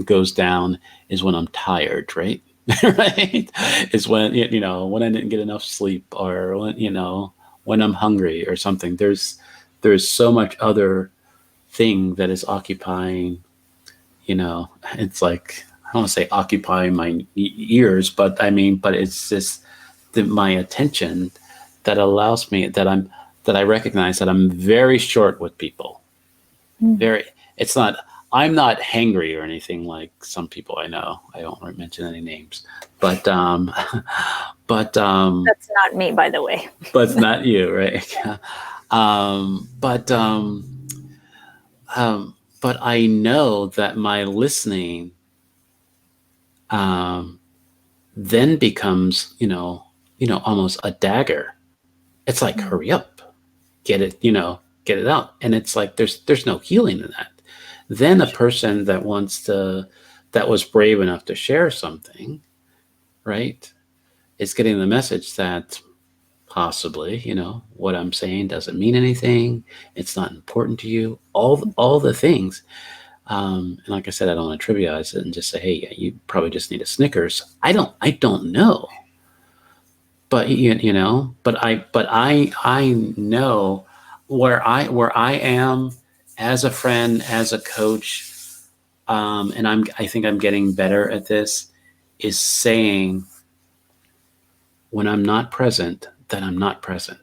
Speaker 2: goes down is when I'm tired, right? Right? Is when when I didn't get enough sleep, or when I'm hungry or something. There's so much other thing that is occupying, it's like, I don't want to say occupying my ears, but but it's just my attention that allows me, that I recognize that I'm very short with people.
Speaker 1: Mm.
Speaker 2: Very, it's not, I'm not hangry or anything like some people I know. I won't mention any names, but
Speaker 1: That's not me, by the way.
Speaker 2: but it's not you, right? um, but um, but I know that my listening um, then becomes, almost a dagger. It's like,
Speaker 1: Mm.
Speaker 2: hurry up, get it, get it out. And it's like, there's no healing in that. Then a person that was brave enough to share something, right, is getting the message that possibly, what I'm saying doesn't mean anything. It's not important to you. All the things. And like I said, I don't want to trivialize it and just say, hey, yeah, you probably just need a Snickers. I don't know. But I know where I am as a friend, as a coach, and I think I'm getting better at this, is saying when I'm not present, that I'm not present,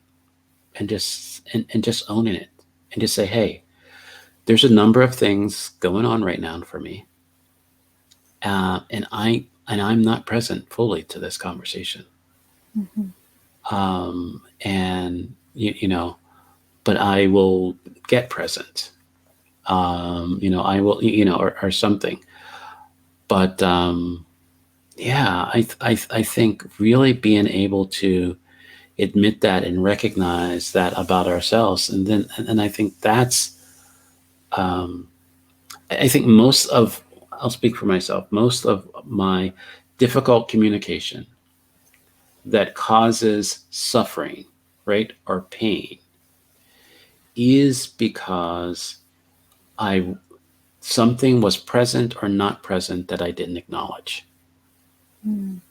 Speaker 2: and just owning it, and just say, hey, there's a number of things going on right now for me, and I'm not present fully to this conversation, and but I will get present. I will, or something. But yeah, I think really being able to admit that and recognize that about ourselves, and I think that's, um, I think I'll speak for myself, most of my difficult communication that causes suffering, right, or pain, is because I something was present or not present that I didn't acknowledge.
Speaker 1: Mm.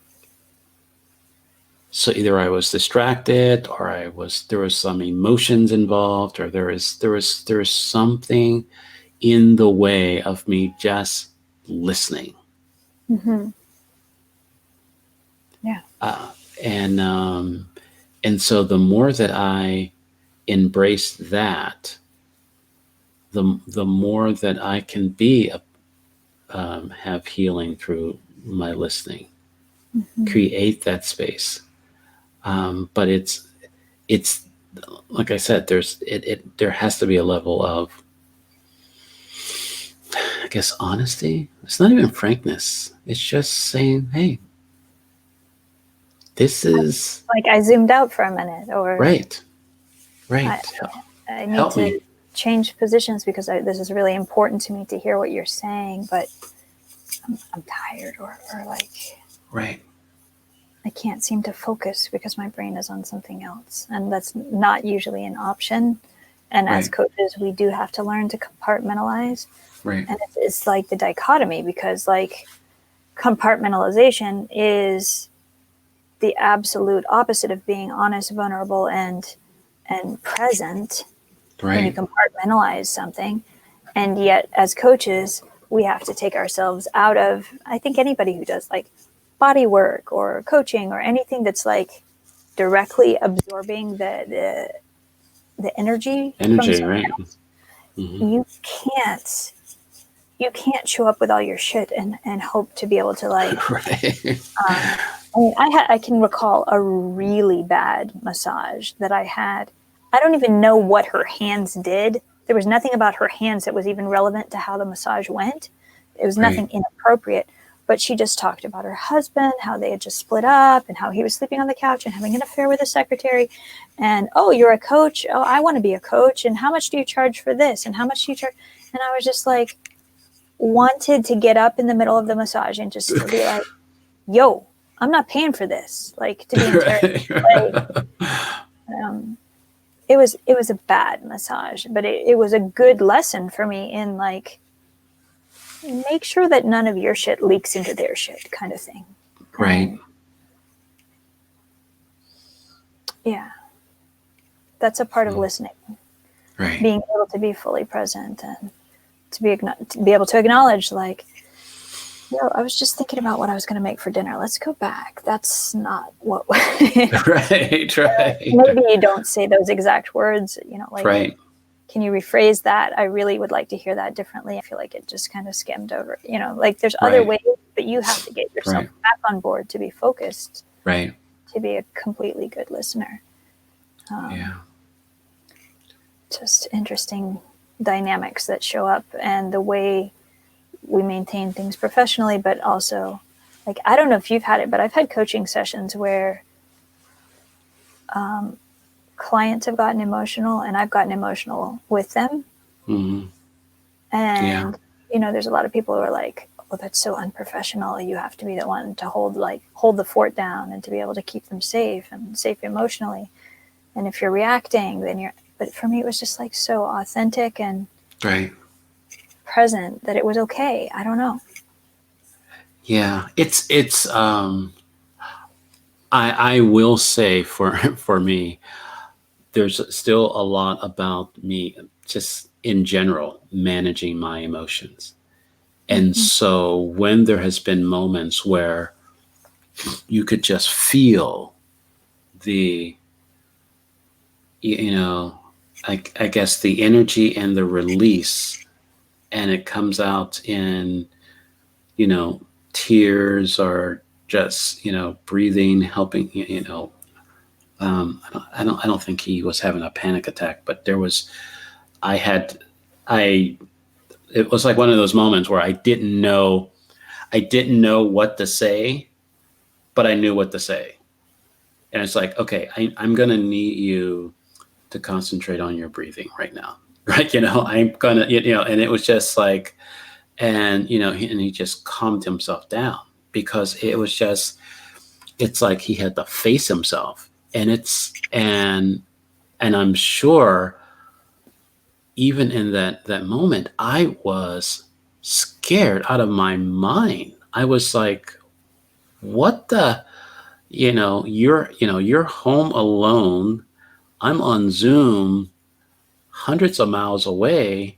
Speaker 2: So either I was distracted, or there was some emotions involved, or there was something in the way of me just listening.
Speaker 1: Mm-hmm. Yeah.
Speaker 2: And so the more that I embrace that, the more that I can have healing through my listening,
Speaker 1: Mm-hmm.
Speaker 2: create that space. But it's like I said, there has to be a level of, I guess, honesty. It's not even frankness. It's just saying, hey, this is
Speaker 1: Like I zoomed out for a minute, or
Speaker 2: right.
Speaker 1: I, I need
Speaker 2: Help
Speaker 1: to
Speaker 2: me.
Speaker 1: change positions because this is really important to me to hear what you're saying, but I'm tired, or like
Speaker 2: Right.
Speaker 1: I can't seem to focus because my brain is on something else. And that's not usually an option. And as
Speaker 2: Right.
Speaker 1: coaches, we do have to learn to compartmentalize.
Speaker 2: Right.
Speaker 1: And it's like the dichotomy, because like compartmentalization is the absolute opposite of being honest, vulnerable, and present when you
Speaker 2: Right.
Speaker 1: compartmentalize something. And yet, as coaches, we have to take ourselves out of, I think anybody who does like body work or coaching or anything that's like directly absorbing the energy from
Speaker 2: Energy,
Speaker 1: someone
Speaker 2: right.
Speaker 1: else,
Speaker 2: Mm-hmm.
Speaker 1: you can't show up with all your shit and hope to be able to like
Speaker 2: Right.
Speaker 1: I mean, I can recall a really bad massage that I had. I don't even know what her hands did. There was nothing about her hands that was even relevant to how the massage went. It was
Speaker 2: Right.
Speaker 1: nothing inappropriate, but she just talked about her husband, how they had just split up, and how he was sleeping on the couch and having an affair with a secretary. And oh, you're a coach. Oh, I want to be a coach. And how much do you charge for this? And how much do you charge? And I was just like, wanted to get up in the middle of the massage and just be like, yo, I'm not paying for this. Like to be interrogated. Like, um, it was a bad massage, but it was a good lesson for me in like, make sure that none of your shit leaks into their shit kind of thing.
Speaker 2: Right.
Speaker 1: And yeah, that's a part of listening,
Speaker 2: Right.
Speaker 1: being able to be fully present and to be able to acknowledge like, yo, I was just thinking about what I was going to make for dinner. Let's go back. That's not what.
Speaker 2: Right. Right.
Speaker 1: Maybe you don't say those exact words. Like,
Speaker 2: Right.
Speaker 1: can you rephrase that? I really would like to hear that differently. I feel like it just kind of skimmed over. Like there's other
Speaker 2: Right.
Speaker 1: ways, but you have to get yourself
Speaker 2: Right.
Speaker 1: back on board to be focused,
Speaker 2: Right.
Speaker 1: to be a completely good listener.
Speaker 2: Yeah.
Speaker 1: Just interesting dynamics that show up, and the way we maintain things professionally, but also like, I don't know if you've had it, but I've had coaching sessions where clients have gotten emotional and I've gotten emotional with them.
Speaker 2: Mm-hmm.
Speaker 1: And,
Speaker 2: Yeah.
Speaker 1: There's a lot of people who are like, oh, that's so unprofessional. You have to be the one to hold the fort down and to be able to keep them safe and safe emotionally. And if you're reacting, but for me, it was just like so authentic and
Speaker 2: Right.
Speaker 1: present that it was okay. I don't know.
Speaker 2: Yeah. I will say for me, there's still a lot about me just in general managing my emotions. And
Speaker 1: Mm-hmm.
Speaker 2: so when there has been moments where you could just feel the, I guess the energy and the release, and it comes out in, tears or just, breathing, helping, I don't think he was having a panic attack, but I had, I, it was like one of those moments where I didn't know what to say, but I knew what to say. And it's like, okay, I'm going to need you to concentrate on your breathing right now. Right. I'm going to, and it was just like, and, and he just calmed himself down, because it's like he had to face himself, and I'm sure even in that moment, I was scared out of my mind. I was like, what the, you're home alone. I'm on Zoom hundreds of miles away,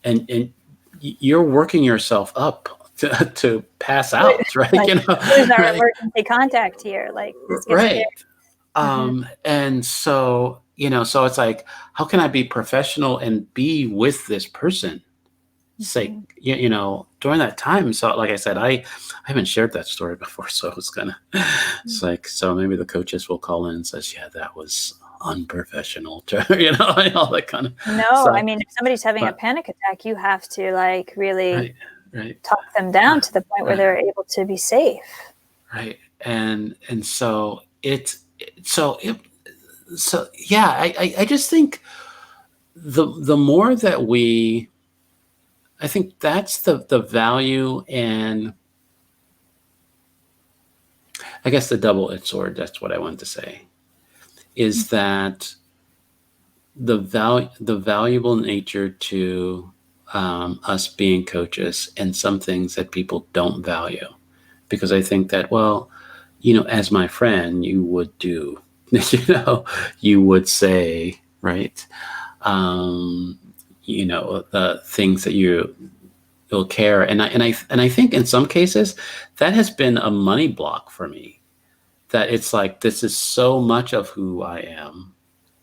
Speaker 2: and you're working yourself up to pass out, right?
Speaker 1: Like, who's our
Speaker 2: Right,
Speaker 1: emergency contact here? Like, this gets scary.
Speaker 2: right.
Speaker 1: Mm-hmm.
Speaker 2: And so, so it's like, how can I be professional and be with this person? Say,
Speaker 1: Mm-hmm.
Speaker 2: during that time. So like I said, I haven't shared that story before, so it's like, so maybe the coaches will call in and says, yeah, that was unprofessional, and all that kind of
Speaker 1: No, I
Speaker 2: stuff.
Speaker 1: mean, if somebody's having a
Speaker 2: But
Speaker 1: panic attack, you have to like really
Speaker 2: right, right,
Speaker 1: talk them down to the point where
Speaker 2: right,
Speaker 1: they're able to be safe.
Speaker 2: right. And so, it's so it, so yeah. I just think the more that I think that's the value, and I guess the double-edged sword. That's what I wanted to say. Is that the valuable nature to us being coaches, and some things that people don't value, because I think that, well, as my friend, you would do, you would say, right, um, the things that you'll care, and I think in some cases that has been a money block for me. That it's like, this is so much of who I am,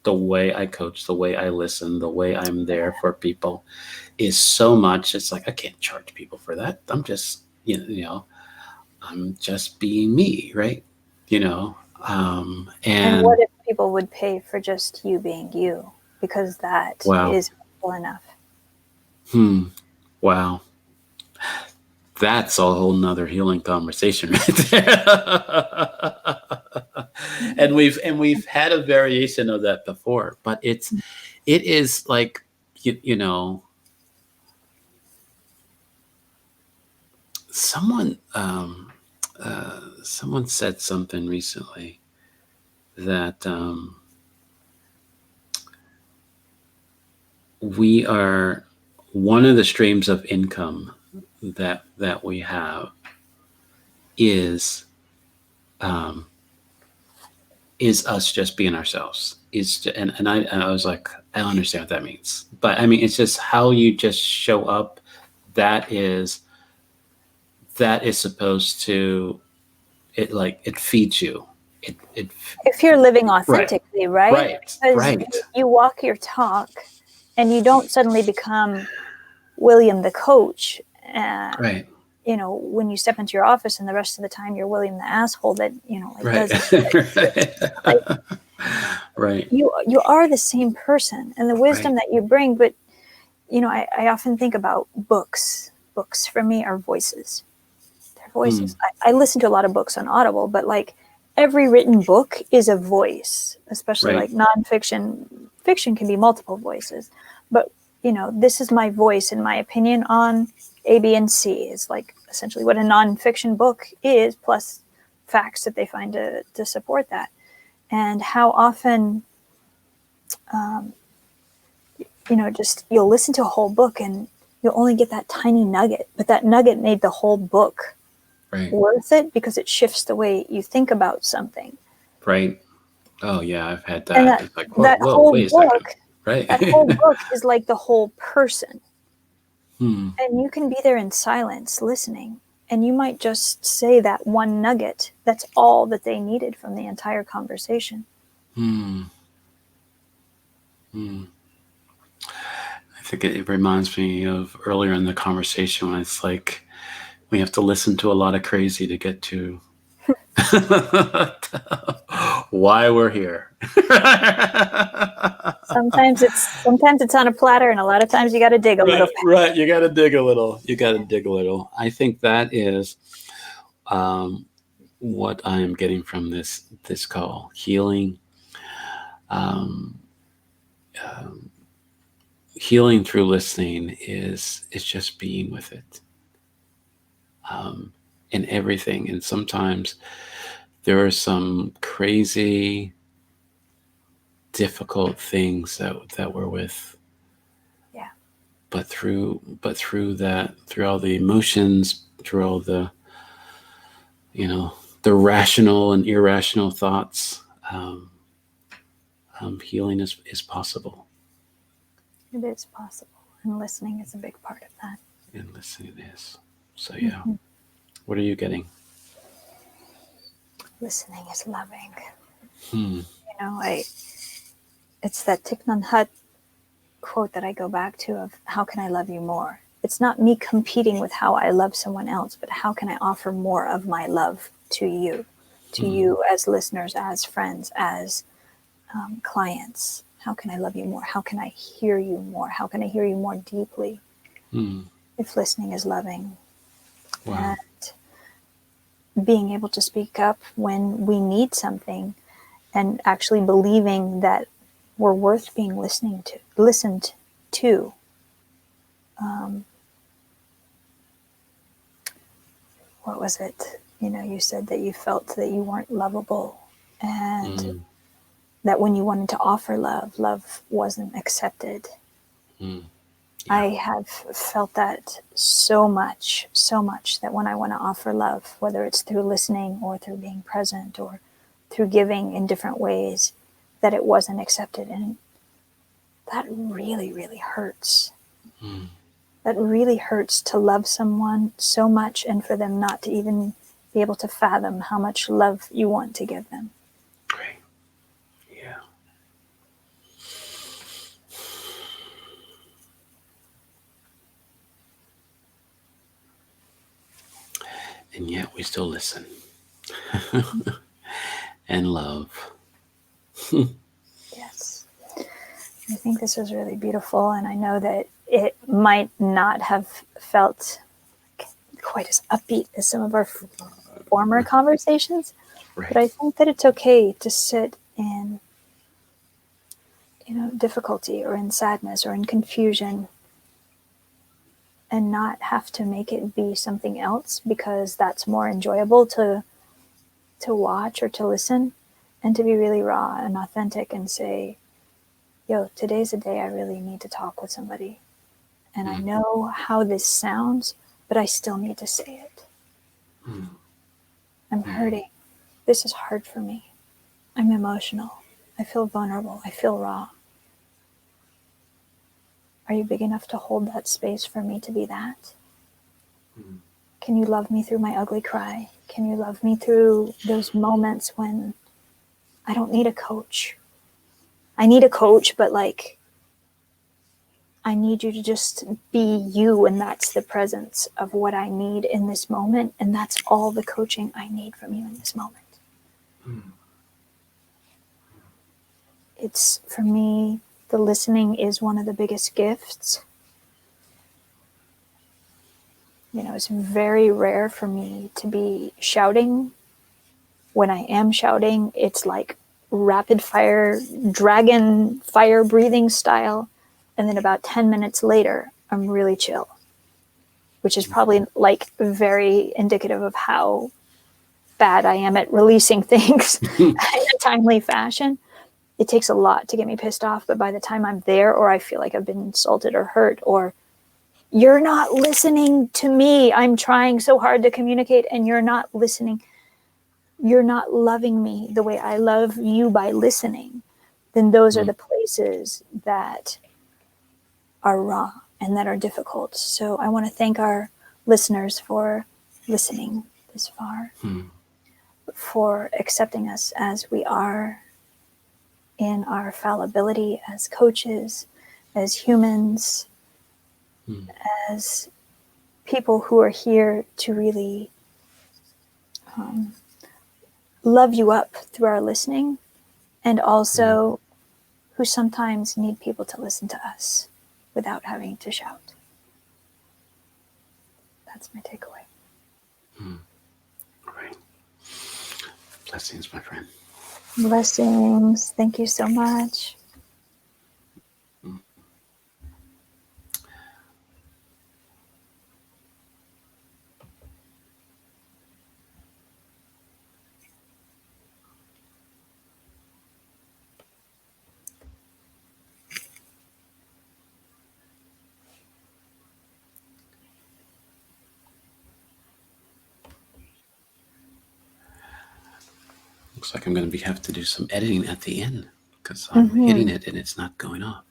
Speaker 2: the way I coach, the way I listen, the way I'm there for people is so much. It's like, I can't charge people for that. I'm just, I'm just being me, right?
Speaker 1: And what
Speaker 2: And
Speaker 1: if people would pay for just you being you? Because that
Speaker 2: wow,
Speaker 1: is helpful enough.
Speaker 2: wow, that's a whole nother healing conversation right there. And we've had a variation of that before, but it is like, you know someone someone said something recently that we are one of the streams of income that we have is um, is us just being ourselves. And I was like, I don't understand what that means, but I mean, it's just how you just show up. That is supposed to, it feeds you. It
Speaker 1: If you're living
Speaker 2: right,
Speaker 1: authentically, right?
Speaker 2: right,
Speaker 1: Because
Speaker 2: right,
Speaker 1: you walk your talk and you don't suddenly become William the coach.
Speaker 2: right,
Speaker 1: When you step into your office and the rest of the time you're William the asshole that, like
Speaker 2: right,
Speaker 1: doesn't like
Speaker 2: right,
Speaker 1: you are the same person and the wisdom
Speaker 2: right.
Speaker 1: that you bring. But, I often think about books. Books for me are voices. They're voices.
Speaker 2: Mm,
Speaker 1: I listen to a lot of books on Audible, but like every written book is a voice, especially
Speaker 2: right,
Speaker 1: like nonfiction. Fiction can be multiple voices, but this is my voice and my opinion on A, B, and C is like essentially what a nonfiction book is, plus facts that they find to support that. And how often, just you'll listen to a whole book and you'll only get that tiny nugget, but that nugget made the whole book
Speaker 2: right,
Speaker 1: worth it because it shifts the way you think about something.
Speaker 2: right. Oh yeah, I've had
Speaker 1: And
Speaker 2: that.
Speaker 1: that
Speaker 2: It's like, whoa,
Speaker 1: that
Speaker 2: whoa,
Speaker 1: whole
Speaker 2: wait a second.
Speaker 1: book,
Speaker 2: Right.
Speaker 1: that whole book is like the whole person.
Speaker 2: Hmm.
Speaker 1: And you can be there in silence listening, and you might just say that one nugget. That's all that they needed from the entire conversation.
Speaker 2: Hmm. Hmm. I think it reminds me of earlier in the conversation when it's like we have to listen to a lot of crazy to get to why we're here.
Speaker 1: Sometimes it's on a platter, and a lot of times you got to dig a little
Speaker 2: Right,
Speaker 1: bit.
Speaker 2: right. You got to dig a little. You got to dig a little. I think that is um, what I am getting from this call. Healing, um, um, healing through listening is just being with it, um, in everything. And sometimes there are some crazy, difficult things that we're with,
Speaker 1: Yeah,
Speaker 2: through all the emotions, through all you know the rational and irrational thoughts, um, healing is possible,
Speaker 1: it is possible. And listening is a big part of that.
Speaker 2: and listening is. So yeah,
Speaker 1: Mm-hmm.
Speaker 2: what are you getting?
Speaker 1: Listening is loving.
Speaker 2: Hmm.
Speaker 1: It's that Thich Nhat Hanh quote that I go back to of how can I love you more? It's not me competing with how I love someone else, but how can I offer more of my love to
Speaker 2: Hmm.
Speaker 1: you as listeners, as friends, as clients? How can I love you more? How can I hear you more? How can I hear you more deeply
Speaker 2: Hmm.
Speaker 1: if listening is loving?
Speaker 2: Wow.
Speaker 1: And being able to speak up when we need something, and actually believing that we're worth being listened to. What was it? You said that you felt that you weren't lovable, and that when you wanted to offer love, love wasn't accepted.
Speaker 2: Yeah.
Speaker 1: I have felt that so much, that when I want to offer love, whether it's through listening or through being present or through giving in different ways, that it wasn't accepted. And that really, really hurts. That really hurts, to love someone so much and for them not to even be able to fathom how much love you want to give them.
Speaker 2: Great. Yeah. And yet we still listen and love.
Speaker 1: Yes. I think this was really beautiful, and I know that it might not have felt quite as upbeat as some of our former conversations,
Speaker 2: Right.
Speaker 1: but I think that it's okay to sit in, difficulty or in sadness or in confusion, and not have to make it be something else because that's more enjoyable to watch or to listen, and to be really raw and authentic and say, yo, today's a day I really need to talk with somebody. And I know how this sounds, but I still need to say it. I'm hurting. This is hard for me. I'm emotional. I feel vulnerable. I feel raw. Are you big enough to hold that space for me to be that? Can you love me through my ugly cry? Can you love me through those moments when I don't need a coach? I need a coach, but I need you to just be you, and that's the presence of what I need in this moment, and that's all the coaching I need from you in this moment. It's, for me, the listening is one of the biggest gifts. It's very rare for me to be shouting. When I am shouting, it's like rapid fire, dragon fire breathing style. And then about 10 minutes later, I'm really chill, which is probably very indicative of how bad I am at releasing things in a timely fashion. It takes a lot to get me pissed off, but by the time I'm there, or I feel like I've been insulted or hurt, or you're not listening to me, I'm trying so hard to communicate and you're not listening, you're not loving me the way I love you by listening, then those are the places that are raw and that are difficult. So I want to thank our listeners for listening this far, for accepting us as we are, in our fallibility as coaches, as humans, as people who are here to really love you up through our listening, and also who sometimes need people to listen to us without having to shout. That's my takeaway.
Speaker 2: Great. Blessings, my friend.
Speaker 1: Blessings. Thank you so much.
Speaker 2: Looks like I'm going to have to do some editing at the end because I'm hitting it and it's not going off.